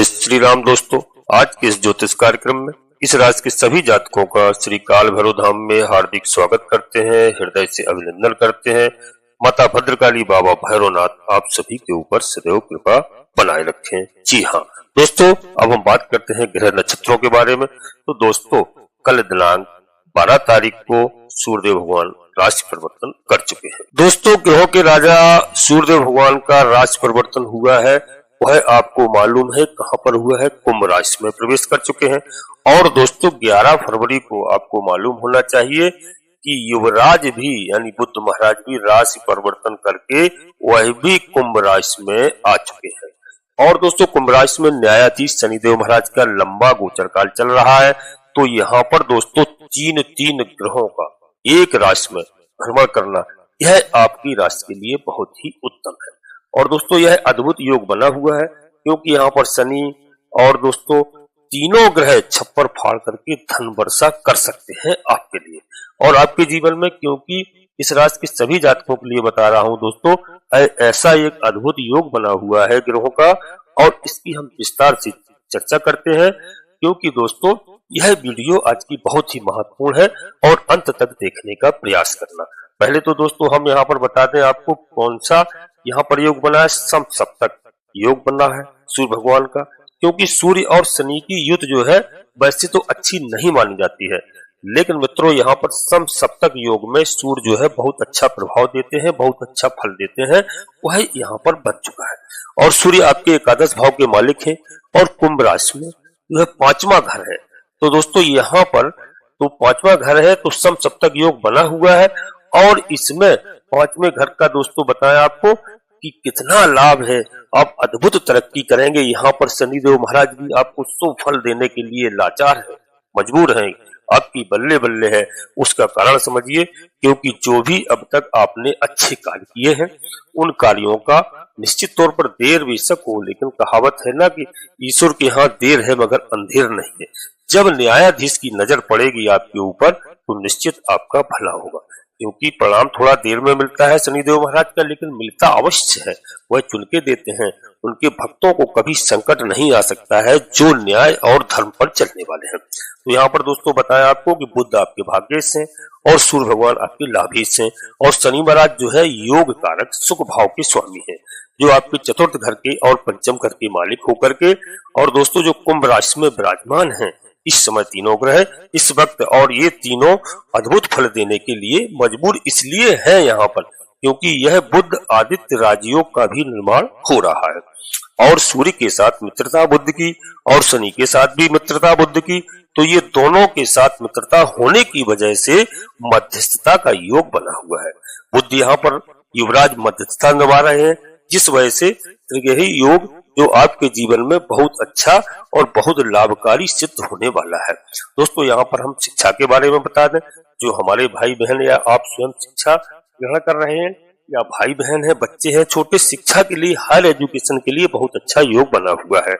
जय श्री राम दोस्तों। आज के इस ज्योतिष कार्यक्रम में इस राशि के सभी जातकों का श्री काल भैरव धाम में हार्दिक स्वागत करते हैं, हृदय से अभिनंदन करते हैं। माता भद्रकाली, बाबा भैरवनाथ आप सभी के ऊपर सदैव कृपा बनाए रखें। जी हाँ दोस्तों, अब हम बात करते हैं ग्रह नक्षत्रों के बारे में। तो दोस्तों, कल दिनांक 12 तारीख को सूर्यदेव भगवान राशि परिवर्तन कर चुके हैं। दोस्तों, ग्रहों के राजा सूर्यदेव भगवान का राशि परिवर्तन हुआ है, वह आपको मालूम है कहां पर हुआ है, कुंभ राशि में प्रवेश कर चुके हैं। और दोस्तों 11 फरवरी को आपको मालूम होना चाहिए कि युवराज भी यानी बुध महाराज भी राशि परिवर्तन करके वह भी कुंभ राशि में आ चुके हैं। और दोस्तों कुंभ राशि में न्यायाधीश शनिदेव महाराज का लंबा गोचर काल चल रहा है। तो यहाँ पर दोस्तों तीन ग्रहों का एक राशि में भ्रमण करना यह आपकी राशि के लिए बहुत ही उत्तम है। और दोस्तों यह अद्भुत योग बना हुआ है, क्योंकि यहाँ पर शनि और दोस्तों तीनों ग्रह छप्पर फाड़ करके धन वर्षा कर सकते हैं आपके लिए और आपके जीवन में। क्योंकि इस राशि के सभी जातकों के लिए बता रहा हूं दोस्तों, ऐसा एक अद्भुत योग बना हुआ है ग्रहों का, और इसकी हम विस्तार से चर्चा करते हैं। क्योंकि दोस्तों यह वीडियो आज की बहुत ही महत्वपूर्ण है और अंत तक देखने का प्रयास करना। पहले तो दोस्तों हम यहाँ पर बता दें आपको कौन सा यहाँ पर योग बना है। सम सप्तक योग बना है सूर्य भगवान का, क्योंकि सूर्य और शनि की युद्ध जो है वैसे तो अच्छी नहीं मानी जाती है, लेकिन मित्रों यहाँ पर सम सप्तक योग में सूर्य जो है बहुत अच्छा प्रभाव देते हैं, बहुत अच्छा फल देते हैं, वह यहाँ पर बन चुका है। और सूर्य आपके एकादश भाव के मालिक हैं और कुंभ राशि में यह 5वां घर है। तो दोस्तों यहाँ पर तो 5वां घर है, तो सम सप्तक योग बना हुआ है। और इसमें 5वें घर का दोस्तों बताया आपको कि कितना लाभ है, आप अद्भुत तरक्की करेंगे। यहाँ पर शनिदेव महाराज भी आपको शुभ फल देने के लिए लाचार है, मजबूर हैं, आपकी बल्ले बल्ले है। उसका कारण समझिए, क्योंकि जो भी अब तक आपने अच्छे कार्य किए हैं उन कार्यों का निश्चित तौर पर देर बेशक हो, लेकिन कहावत है ना कि ईश्वर के यहाँ देर है मगर अंधेर नहीं है। जब न्यायाधीश की नजर पड़ेगी आपके ऊपर तो निश्चित आपका भला होगा। क्योंकि परिणाम थोड़ा देर में मिलता है शनिदेव महाराज का, लेकिन मिलता अवश्य है, वह चुन के देते हैं। उनके भक्तों को कभी संकट नहीं आ सकता है जो न्याय और धर्म पर चलने वाले हैं। तो यहाँ पर दोस्तों बताया आपको कि बुध आपके भाग्येश हैं और सूर्य भगवान आपके लाभेश हैं, और शनि महाराज जो है योग कारक सुख भाव के स्वामी हैं, जो आपके चतुर्थ घर के और पंचम घर के मालिक होकर के। और दोस्तों जो कुंभ राशि में विराजमान है इस समय तीनों ग्रह इस वक्त, और ये तीनों अद्भुत फल देने के लिए मजबूर इसलिए है यहाँ पर क्योंकि यह बुध आदित्य राजयोग का भी निर्माण हो रहा है। और सूर्य के साथ मित्रता बुध की और शनि के साथ भी मित्रता बुध की, तो ये दोनों के साथ मित्रता होने की वजह से मध्यस्थता का योग बना हुआ है। बुध यहाँ पर युवराज मध्यस्थता निभा रहे हैं, जिस वजह से त्रिग्रही योग जो आपके जीवन में बहुत अच्छा और बहुत लाभकारी सिद्ध होने वाला है। दोस्तों यहाँ पर हम शिक्षा के बारे में बता दें, जो हमारे भाई बहन या आप स्वयं शिक्षा ग्रहण कर रहे हैं या भाई बहन है, बच्चे हैं छोटे, शिक्षा के लिए हायर एजुकेशन के लिए बहुत अच्छा योग बना हुआ है।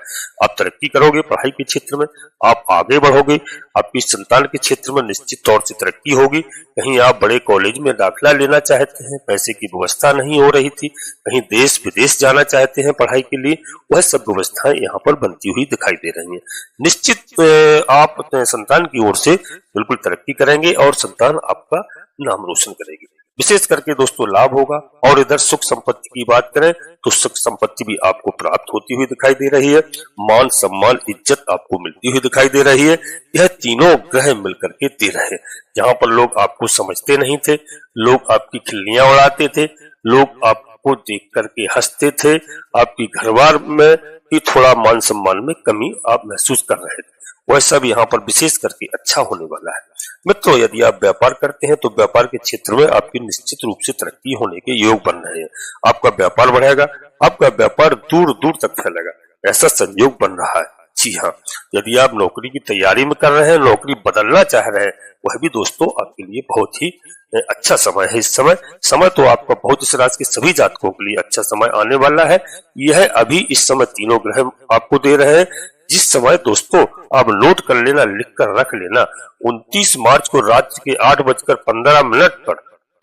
आप तरक्की करोगे पढ़ाई के क्षेत्र में, आप आगे बढ़ोगे, आपकी संतान के क्षेत्र में निश्चित तौर से तरक्की होगी। कहीं आप बड़े कॉलेज में दाखिला लेना चाहते हैं, पैसे की व्यवस्था नहीं हो रही थी, कहीं देश विदेश जाना चाहते हैं पढ़ाई के लिए, वह सब व्यवस्थाएं यहाँ पर बनती हुई दिखाई दे रही है। निश्चित आप अपने संतान की ओर से बिल्कुल तरक्की करेंगे और संतान आपका नाम रोशन करेगी। विशेष करके दोस्तों लाभ होगा। और इधर सुख संपत्ति की बात करें तो सुख संपत्ति भी आपको प्राप्त होती हुई दिखाई दे रही है, मान सम्मान इज्जत आपको मिलती हुई दिखाई दे रही है। यह तीनों ग्रह मिलकर के दे रहे हैं। जहां पर लोग आपको समझते नहीं थे, लोग आपकी खिल्लियां उड़ाते थे, लोग आपको देख करके हंसते थे, आपकी घरवार में भी थोड़ा मान सम्मान में कमी आप महसूस कर रहे थे, वह सब यहाँ पर विशेष करके अच्छा होने वाला है। मित्रों यदि आप व्यापार करते हैं तो व्यापार के क्षेत्र में आपकी निश्चित रूप से तरक्की होने के योग बन रहे हैं। आपका व्यापार बढ़ेगा, आपका व्यापार दूर दूर तक फैलेगा, ऐसा संयोग बन रहा है। जी हाँ, यदि आप नौकरी की तैयारी में कर रहे हैं, नौकरी बदलना चाह रहे हैं, वह भी दोस्तों आपके लिए बहुत ही अच्छा समय है। इस समय तो आपका बहुत इस राशि के सभी जातकों के लिए अच्छा समय आने वाला है। यह अभी इस समय तीनों ग्रह आपको दे रहे हैं, जिस समय दोस्तों आप नोट कर लेना, लिख कर रख लेना, 29 मार्च को रात के 8:15 पर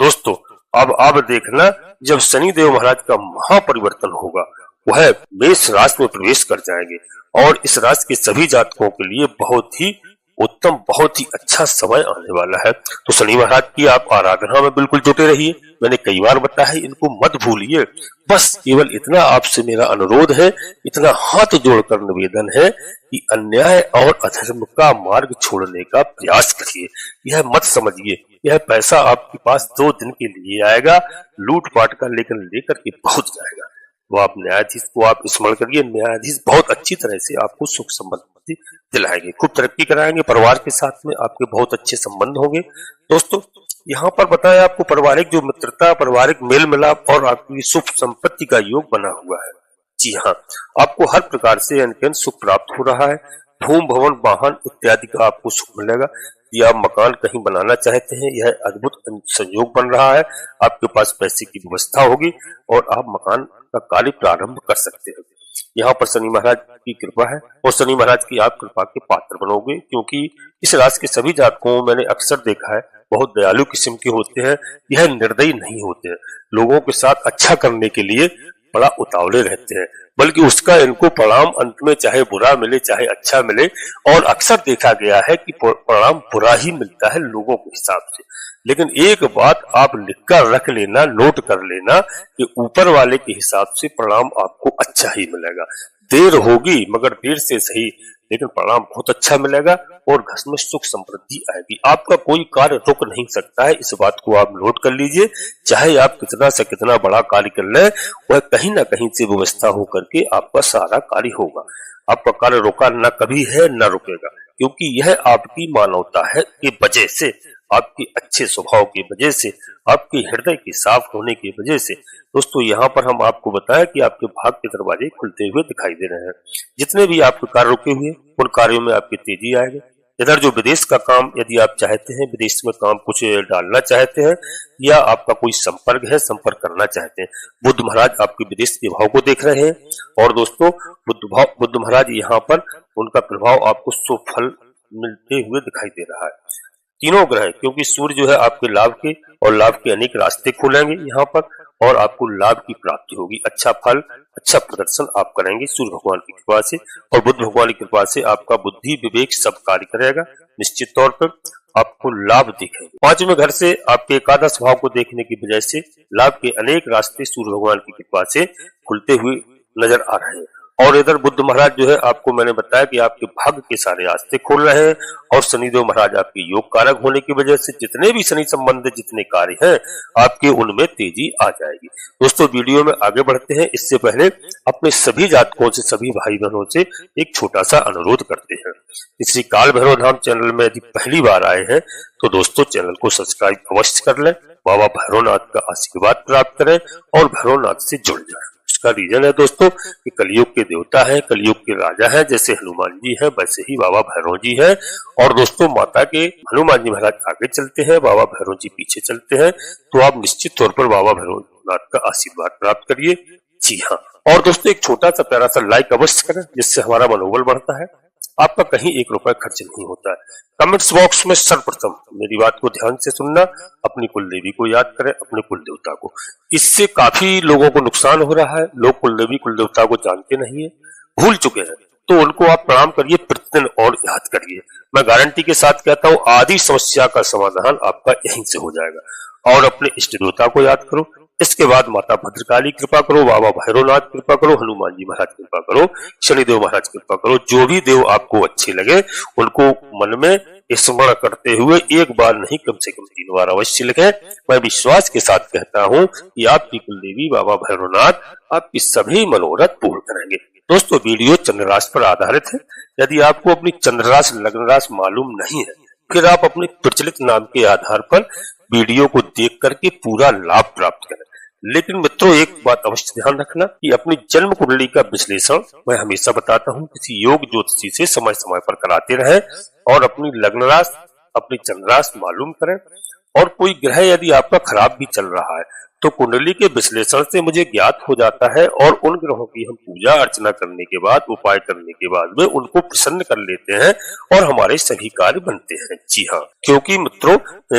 दोस्तों अब आप देखना जब शनिदेव महाराज का महापरिवर्तन होगा, वह मेष राशि में प्रवेश कर जाएंगे और इस राशि के सभी जातकों के लिए बहुत ही उत्तम, बहुत ही अच्छा समय आने वाला है। तो शनि महाराज की आप आराधना में बिल्कुल जुटे रहिए। मैंने कई बार बताया है, इनको मत भूलिए। बस केवल इतना आपसे मेरा अनुरोध है, इतना हाथ जोड़कर निवेदन है कि अन्याय और अधर्म का मार्ग छोड़ने का प्रयास करिए। यह मत समझिए यह पैसा आपके पास 2 दिन के लिए आएगा, लूट पाट का लेकर के पहुंच जाएगा। वो आप न्यायाधीश को आप स्मरण करिए, न्यायाधीश बहुत अच्छी तरह से आपको सुख समृद्धि दिलाएंगे, खूब तरक्की कराएंगे, परिवार के साथ में आपके बहुत अच्छे संबंध होंगे। दोस्तों यहाँ पर बताया आपको पारिवारिक जो मित्रता, पारिवारिक मेल मिलाप और आपकी सुख संपत्ति का योग बना हुआ है। जी हाँ, आपको हर प्रकार से अनकन सुख प्राप्त हो रहा है। भूमि भवन वाहन इत्यादि का आपको सुख मिलेगा। यदि आप मकान कहीं बनाना चाहते हैं, यह अद्भुत संयोग बन रहा है। आपके पास पैसे की व्यवस्था होगी और आप मकान का कार्य प्रारंभ कर सकते हैं। यहाँ पर शनि महाराज की कृपा है और शनि महाराज की आप कृपा के पात्र बनोगे, क्योंकि इस राशि के सभी जातकों मैंने अक्सर देखा है बहुत दयालु किस्म के होते हैं। यह निर्दयी नहीं होते हैं, लोगों के साथ अच्छा करने के लिए बड़ा उतावले रहते हैं, बल्कि उसका इनको परिणाम अंत में चाहे बुरा मिले चाहे अच्छा मिले, और अक्सर देखा गया है कि परिणाम बुरा ही मिलता है लोगों के हिसाब से। लेकिन एक बात आप लिखकर रख लेना, नोट कर लेना कि ऊपर वाले के हिसाब से परिणाम आपको अच्छा ही मिलेगा। देर होगी मगर देर से सही, लेकिन परिणाम बहुत अच्छा मिलेगा और घर में सुख समृद्धि आएगी। आपका कोई कार्य रुक नहीं सकता है, इस बात को आप नोट कर लीजिए। चाहे आप कितना से कितना बड़ा कार्य कर लें, वह कहीं ना कहीं से व्यवस्था होकर के आपका सारा कार्य होगा। आपका कार्य रुका न कभी है न रुकेगा, क्योंकि यह आपकी मानवता है की वजह से, आपके अच्छे स्वभाव की वजह से, आपके हृदय के साफ होने की वजह से। दोस्तों यहाँ पर हम आपको बताया कि आपके भाग के दरवाजे खुलते हुए दिखाई दे रहे हैं। जितने भी आपके कार्य रुके हुए उन कार्यों में आपकी तेजी आएगी। इधर जो विदेश का काम यदि आप चाहते हैं, विदेश में काम कुछ डालना चाहते हैं या आपका कोई संपर्क है, संपर्क करना चाहते हैं, बुध महाराज आपके विदेश के भाव को देख रहे हैं। और दोस्तों बुध महाराज यहाँ पर उनका प्रभाव आपको शुभ फल मिलते हुए दिखाई दे रहा है। तीनों ग्रह, क्योंकि सूर्य जो है आपके लाभ के और लाभ के अनेक रास्ते खोलेंगे यहाँ पर, और आपको लाभ की प्राप्ति होगी। अच्छा फल, अच्छा प्रदर्शन आप करेंगे सूर्य भगवान की कृपा से, और बुध भगवान की कृपा से आपका बुद्धि विवेक सब कार्य करेगा। निश्चित तौर पर आपको लाभ दिखेंगे। 5वें घर से आपके एकादश भाव को देखने की वजह से लाभ के अनेक रास्ते सूर्य भगवान की कृपा से खुलते हुए नजर आ रहे हैं। और इधर बुध महाराज जो है आपको मैंने बताया कि आपके भाग्य के सारे रास्ते खोल रहे हैं, और शनिदेव महाराज आपके योग कारक होने की वजह से जितने भी शनि संबंधित जितने कार्य हैं आपके उनमें तेजी आ जाएगी। दोस्तों वीडियो में आगे बढ़ते हैं, इससे पहले अपने सभी जातकों से, सभी भाई बहनों से एक छोटा सा अनुरोध करते हैं। श्री काल भैरव धाम चैनल में यदि पहली बार आए हैं तो दोस्तों चैनल को सब्सक्राइब अवश्य कर लें, बाबा भैरवनाथ का आशीर्वाद प्राप्त करें और भैरवनाथ से जुड़ जाए। इसका रीजन है दोस्तों कि कलयुग के देवता है, कलयुग के राजा है, जैसे हनुमान जी है वैसे ही बाबा भैरव जी है। और दोस्तों माता के हनुमान जी महाराज आगे चलते हैं, बाबा भैरव जी पीछे चलते हैं, तो आप निश्चित तौर पर बाबा भैरवनाथ का आशीर्वाद प्राप्त करिए। जी हाँ, और दोस्तों एक छोटा सा प्यारा सा लाइक अवश्य करें, जिससे हमारा मनोबल बढ़ता है। आपका कहीं 1 रुपया खर्च नहीं होता है। कमेंट्स बॉक्स में सर्वप्रथम मेरी बात को ध्यान से सुनना, अपनी कुल देवी को याद करें, अपने कुल देवता को। इससे काफी लोगों को नुकसान हो रहा है, लोग कुल देवी कुल देवता को जानते नहीं है, भूल चुके हैं, तो उनको आप प्रणाम करिए प्रतिदिन और याद करिए। मैं गारंटी के साथ कहता हूँ आदि समस्या का समाधान आपका यहीं से हो जाएगा। और अपने इष्ट देवता को याद करो, इसके बाद माता भद्रकाली कृपा करो, बाबा भैरवनाथ कृपा करो, हनुमान जी महाराज कृपा करो, शनिदेव महाराज कृपा करो। जो भी देव आपको अच्छे लगे उनको मन में स्मरण करते हुए एक बार नहीं कम से कम 3 बार अवश्य लिखें। मैं विश्वास के साथ कहता हूँ कि आपकी कुलदेवी बाबा भैरवनाथ आपकी सभी मनोरथ पूर्ण करेंगे। दोस्तों वीडियो चंद्र राशि पर आधारित है। यदि आपको अपनी चंद्र राशि लग्न राशि मालूम नहीं है, फिर आप अपने प्रचलित नाम के आधार पर वीडियो को देख करके पूरा लाभ प्राप्त करें। लेकिन मित्रों एक बात अवश्य ध्यान रखना कि अपनी जन्म कुंडली का विश्लेषण मैं हमेशा बताता हूं किसी योग ज्योतिषी से समय समय पर कराते रहें, और अपनी लग्न राशि, अपनी चंद्र राशि मालूम करें, और कोई ग्रह यदि आपका खराब भी चल रहा है तो कुंडली के विश्लेषण से मुझे ज्ञात हो जाता है और उन ग्रहों की हम पूजा अर्चना करने के बाद, उपाय करने के बाद में उनको प्रसन्न कर लेते हैं और हमारे सभी कार्य बनते हैं। जी हाँ, क्योंकि मित्रों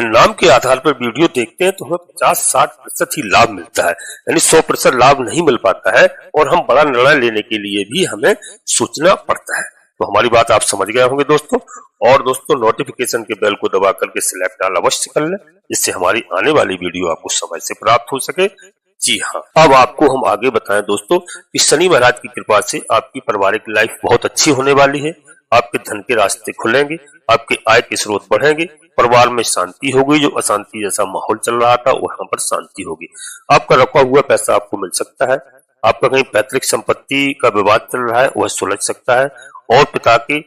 नाम के आधार पर वीडियो देखते हैं तो हमें 50-60% ही लाभ मिलता है, यानी 100% लाभ नहीं मिल पाता है और हम बड़ा निर्णय लेने के लिए भी हमें सोचना पड़ता है। तो हमारी बात आप समझ गए होंगे दोस्तों। और दोस्तों नोटिफिकेशन के बेल को दबा करके सिलेक्ट ऑल अवश्य कर लें, जिससे हमारी आने वाली वीडियो आपको समय से प्राप्त हो सके। जी हाँ, अब आपको हम आगे बताएं दोस्तों कि शनि महाराज की कृपा से आपकी पारिवारिक लाइफ बहुत अच्छी होने वाली है। आपके धन के रास्ते खुलेंगे, आपके आय के स्रोत बढ़ेंगे, परिवार में शांति होगी, जो अशांति जैसा माहौल चल रहा था वहां पर शांति होगी। आपका रखा हुआ पैसा आपको मिल सकता है, आपका कहीं पैतृक संपत्ति का विवाद चल रहा है वह सुलझ सकता है और पिता के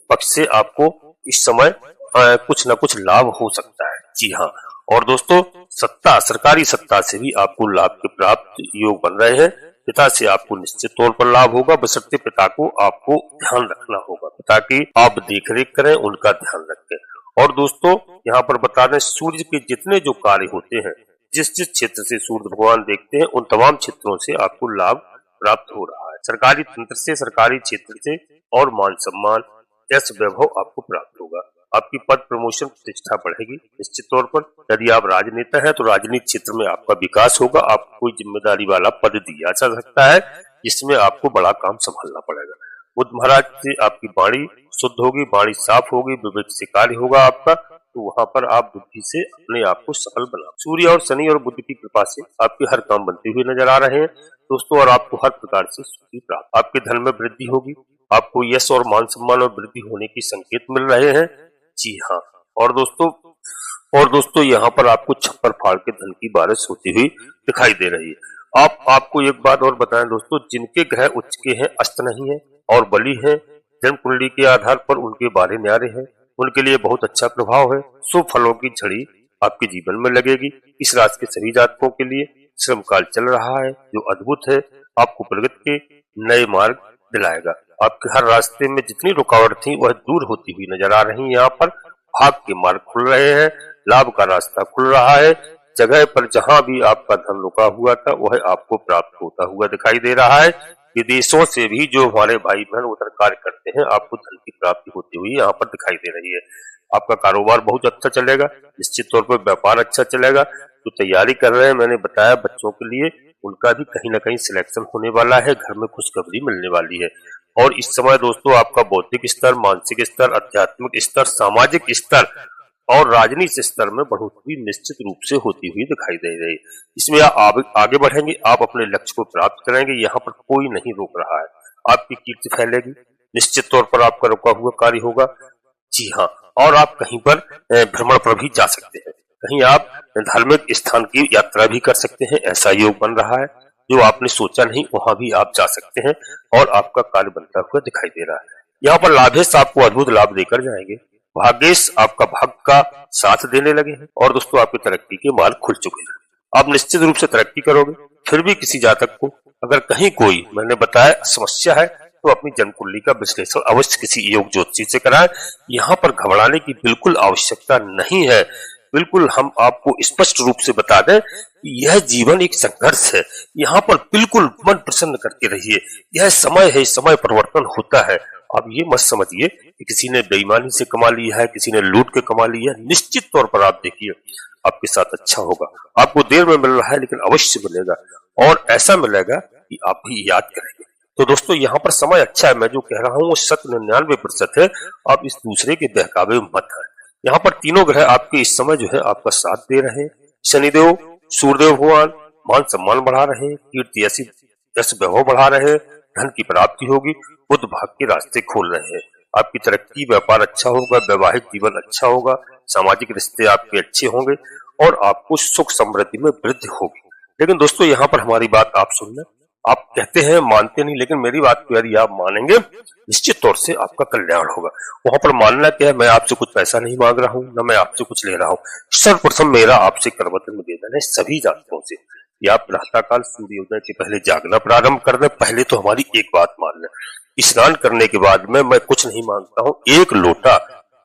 पक्ष से आपको इस समय कुछ न कुछ लाभ हो सकता है। जी हाँ, और दोस्तों सत्ता, सरकारी सत्ता से भी आपको लाभ के प्राप्त योग बन रहे हैं। पिता से आपको निश्चित तौर पर लाभ होगा, बशर्ते पिता को आपको ध्यान रखना होगा, पिता की आप देख रेख करें, उनका ध्यान रखें। और दोस्तों यहाँ पर बता दें, सूर्य के जितने जो कार्य होते हैं, जिस जिस क्षेत्र से सूर्य भगवान देखते हैं उन तमाम क्षेत्रों से आपको लाभ प्राप्त हो रहा है। सरकारी तंत्र से, सरकारी क्षेत्र से और मान सम्मान, यश, वैभव आपको प्राप्त होगा। आपकी पद प्रमोशन प्रतिष्ठा बढ़ेगी निश्चित तौर पर। यदि आप राजनेता हैं तो राजनीतिक क्षेत्र में आपका विकास होगा, आपको कोई जिम्मेदारी वाला पद दिया जा सकता है जिसमें आपको बड़ा काम संभालना पड़ेगा। बुध महाराज से आपकी वाणी शुद्ध होगी, वाणी साफ होगी, विवेक से कार्य होगा आपका, तो वहां पर आप बुद्धि से अपने आप को सफल बना। सूर्य और शनि और बुध की कृपा से आपके हर काम बनते हुए नजर आ रहे हैं दोस्तों, और आपको हर प्रकार से सुखी प्राप्त। आपके धन में वृद्धि होगी, आपको यश और मान सम्मान और वृद्धि होने की संकेत मिल रहे हैं। जी हाँ, और दोस्तों यहाँ पर आपको छप्पर फाड़ के धन की बारिश होती हुई दिखाई दे रही है। आपको एक बात और बताएं दोस्तों, जिनके ग्रह उच्च के हैं, अस्त नहीं है और बली है, जन्म कुंडली के आधार पर उनके बारे न्यारे हैं, उनके लिए बहुत अच्छा प्रभाव है। शुभ फलों की झड़ी आपके जीवन में लगेगी। इस राशि के सभी जातकों के लिए श्रम काल चल रहा है जो अद्भुत है, आपको प्रगति के नए मार्ग दिलाएगा। आपके हर रास्ते में जितनी रुकावट थी वह दूर होती हुई नजर आ रही है। यहाँ पर भाग के मार्ग खुल रहे हैं, लाभ का रास्ता खुल रहा है। जगह पर जहां भी आपका धन रुका हुआ था वह आपको प्राप्त होता हुआ दिखाई दे रहा है। विदेशों से भी जो हमारे भाई बहन उधर कार्य करते हैं, आपको धन की प्राप्ति होती हुई यहाँ पर दिखाई दे रही है। आपका कारोबार बहुत अच्छा चलेगा, निश्चित तौर पर व्यापार अच्छा चलेगा। जो तैयारी कर रहे हैं, मैंने बताया बच्चों के लिए, उनका भी कहीं ना कहीं सिलेक्शन होने वाला है, घर में खुशखबरी मिलने वाली है। और इस समय दोस्तों आपका बौद्धिक स्तर, मानसिक स्तर, आध्यात्मिक स्तर, सामाजिक स्तर और राजनीतिक स्तर में बढ़ोतरी निश्चित रूप से होती हुई दिखाई दे रही है। इसमें आप आगे बढ़ेंगे, आप अपने लक्ष्य को प्राप्त करेंगे, यहाँ पर कोई नहीं रोक रहा है। आपकी कीर्ति फैलेगी, निश्चित तौर पर आपका रुका हुआ कार्य होगा। जी हाँ, और आप कहीं पर भ्रमण पर भी जा सकते हैं, कहीं आप धार्मिक स्थान की यात्रा भी कर सकते हैं, ऐसा योग बन रहा है। जो आपने सोचा नहीं वहां भी आप जा सकते हैं और आपका कार्य बनता हुआ दिखाई दे रहा है। यहाँ पर लाभेश आपको अद्भुत लाभ देकर जाएंगे, भाग्येश आपका भाग का साथ देने लगे हैं और दोस्तों आपकी तरक्की के मार्ग खुल चुके हैं। आप निश्चित रूप से तरक्की करोगे। फिर भी किसी जातक को अगर कहीं कोई, मैंने बताया, समस्या है तो अपनी जन्म कुंडली का विश्लेषण अवश्य किसी योग ज्योतिषी से कराएं। यहाँ पर घबराने की बिल्कुल आवश्यकता नहीं है। बिल्कुल हम आपको स्पष्ट रूप से बता दें, यह जीवन एक संघर्ष है। यहाँ पर बिल्कुल मन प्रसन्न करके रहिए, यह समय है, समय परिवर्तन होता है। आप ये मत समझिए कि किसी ने बेईमानी से कमा लिया है, किसी ने लूट के कमा लिया है। निश्चित तौर पर आप देखिए आपके साथ अच्छा होगा। आपको देर में मिल रहा है लेकिन अवश्य मिलेगा, और ऐसा मिलेगा कि आप भी याद करेंगे। तो दोस्तों यहाँ पर समय अच्छा है, मैं जो कह रहा हूँ वो 99% है। आप इस दूसरे के बहकावे में मत आए। यहाँ पर तीनों ग्रह आपके इस समय जो है आपका साथ दे रहे हैं। शनिदेव, सूर्यदेव भगवान मान सम्मान बढ़ा रहे हैं, कीर्ति यश वैभव बढ़ा रहे हैं, धन की प्राप्ति होगी, बुध भाग के रास्ते खोल रहे हैं। आपकी तरक्की, व्यापार अच्छा होगा, वैवाहिक जीवन अच्छा होगा, सामाजिक रिश्ते आपके अच्छे होंगे और आपको सुख समृद्धि में वृद्धि होगी। लेकिन दोस्तों यहाँ पर हमारी बात आप सुन लें। आप कहते हैं मानते नहीं, लेकिन मेरी बात को यदि आप मानेंगे निश्चित तौर से आपका कल्याण होगा। वहां पर मानना क्या है, मैं आपसे कुछ पैसा नहीं मांग रहा हूँ, न मैं आपसे कुछ ले रहा हूँ। सर्वप्रथम मेरा आपसे करवत निवेदन है सभी जातकों से, या प्रातः काल सूर्योदय के पहले जागना प्रारंभ कर दें। पहले तो हमारी एक बात मान लें, स्नान करने के बाद में मैं कुछ नहीं मांगता हूँ, एक लोटा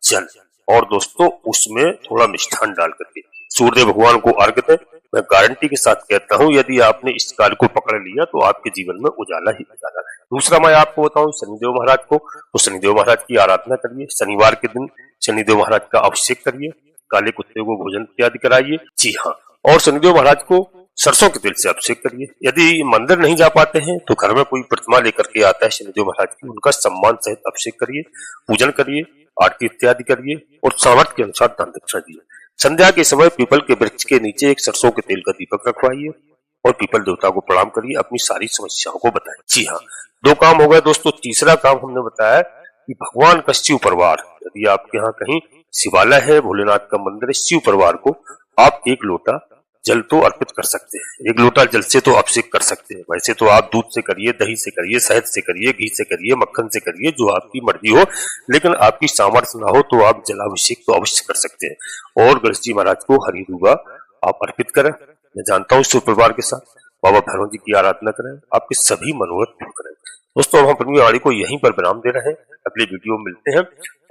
जल और दोस्तों उसमें थोड़ा मिष्ठान डाल करके सूर्य भगवान को अर्घ दें। मैं गारंटी के साथ कहता हूँ, यदि आपने इस कार्य को पकड़ लिया तो आपके जीवन में उजाला ही उजाला है। दूसरा मैं आपको बताऊं शनिदेव महाराज को, तो शनिदेव महाराज की आराधना करिए। शनिवार के दिन शनिदेव महाराज का अभिषेक करिए, काले कुत्ते को भोजन इत्यादि कराइए। जी हाँ, और शनिदेव महाराज को सरसों के तेल से अभिषेक करिए। यदि मंदिर नहीं जा पाते हैं तो घर में कोई प्रतिमा लेकर के आता है शनिदेव महाराज की, उनका सम्मान सहित अभिषेक करिए, पूजन करिए, आरती इत्यादि करिए और सामर्थ्य के अनुसार दान दक्षिणा दिए। संध्या के समय पीपल के वृक्ष के नीचे एक सरसों के तेल का दीपक रखवाइए और पीपल देवता को प्रणाम करिए, अपनी सारी समस्याओं को बताएं। जी हाँ, 2 काम हो गए दोस्तों। तीसरा काम हमने बताया कि भगवान का शिव परिवार, यदि आपके यहाँ कहीं शिवालय है, भोलेनाथ का मंदिर है, शिव परिवार को आप 1 लोटा जल तो अर्पित कर सकते हैं। 1 लोटा जल से तो अभिषेक कर सकते हैं। वैसे तो आप दूध से करिए, दही से करिए, शहद से करिए, घी से करिए, मक्खन से करिए, जो आपकी मर्जी हो, लेकिन आपकी सामर्थ्य ना हो तो आप जलाभिषेक तो अवश्य कर सकते हैं। और गणेश जी महाराज को हरी दूबा आप अर्पित करें। मैं जानता हूँ शिव परिवार के साथ बाबा भैरव जी की आराधना करें, आपके सभी मनोरथ पूर्ण करें। दोस्तों, हम अपनी वाणी को यहीं पर विराम दे रहे हैं। अगले वीडियो में मिलते हैं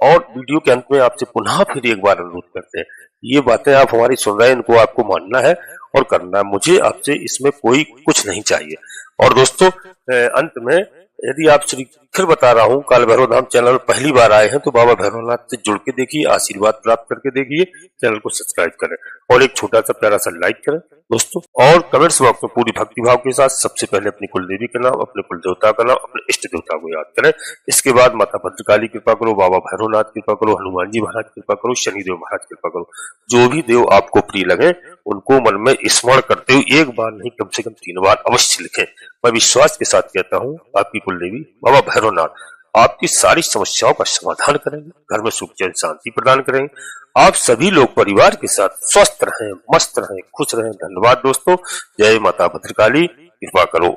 और वीडियो के अंत में आपसे पुनः फिर एक बार अनुरोध करते हैं, ये बातें आप हमारी सुन रहे हैं, इनको आपको मानना है और करना है। मुझे आपसे इसमें कोई कुछ नहीं चाहिए। और दोस्तों, अंत में यदि आप फिर बता रहा हूँ, काल भैरव धाम चैनल में पहली बार आए हैं तो बाबा भैरवनाथ से जुड़ के देखिए, आशीर्वाद प्राप्त करके देखिए, चैनल को सब्सक्राइब करें और एक छोटा सा प्यारा सा लाइक करें दोस्तों। और कमेंट्स बॉक्स में पूरी भक्ति भाव के साथ सबसे पहले अपनी कुल देवी का नाम, अपने कुल देवता का नाम, अपने इष्ट देवता को याद करें। इसके बाद माता भद्रकाली कृपा करो, बाबा भैरवनाथ कृपा करो, हनुमान जी महाराज कृपा करो, शनिदेव महाराज कृपा करो। जो भी देव आपको प्रिय लगे उनको मन में स्मरण करते हुए 1 बार नहीं कम से कम 3 बार अवश्य लिखें। मैं विश्वास के साथ कहता हूँ, आपकी कुल देवी बाबा भैरवनाथ आपकी सारी समस्याओं का समाधान करेंगे, घर में सुख चैन शांति प्रदान करेंगे। आप सभी लोग परिवार के साथ स्वस्थ रहें, मस्त रहें, खुश रहें। धन्यवाद दोस्तों। जय माता भद्रकाली, कृपा करो।